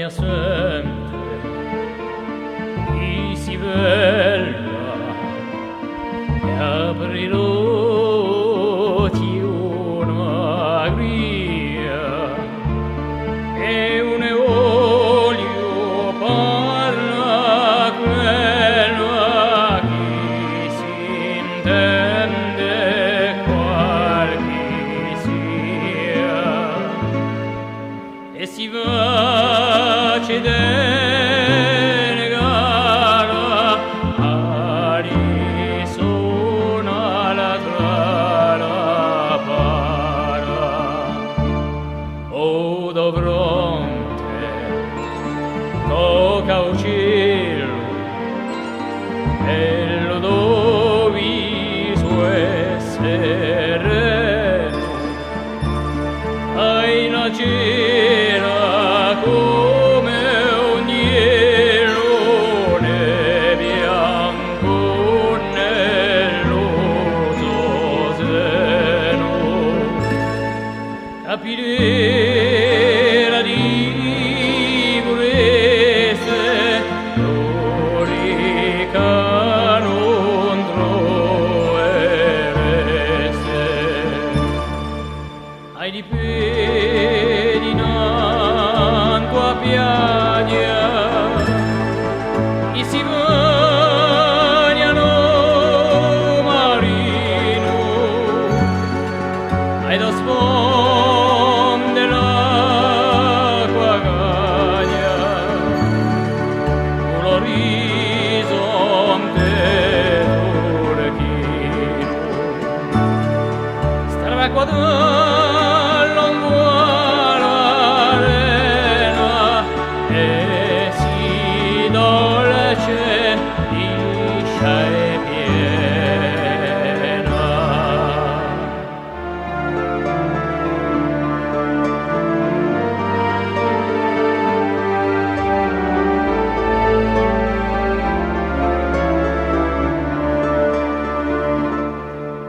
mia sempre chi si bella e apriroti una gria e un olio parla quella chi si intende qual chi sia e si va denegara ali suona la tra para o dovronte tocca ucciderlo e lo dovi su essere ai la cera come un ielone bianco nell'oso seno capire la di purezze l'orica non trovereste ai di pedinanto a piaglia i si bagnano marino ai da sfonde l'acqua caglia con l'orizzonte turchino starà qua e si dolce liscia e piena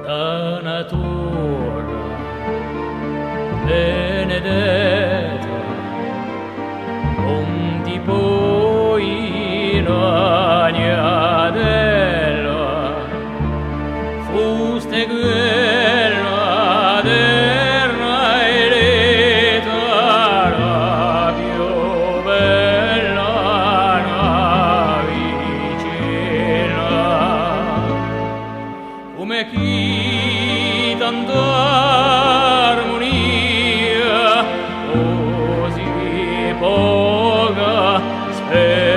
da natura benedetta non ti puoi ragnadella fuste quella terra eletta la più bella navicella come chi tanto armonia così poca speranza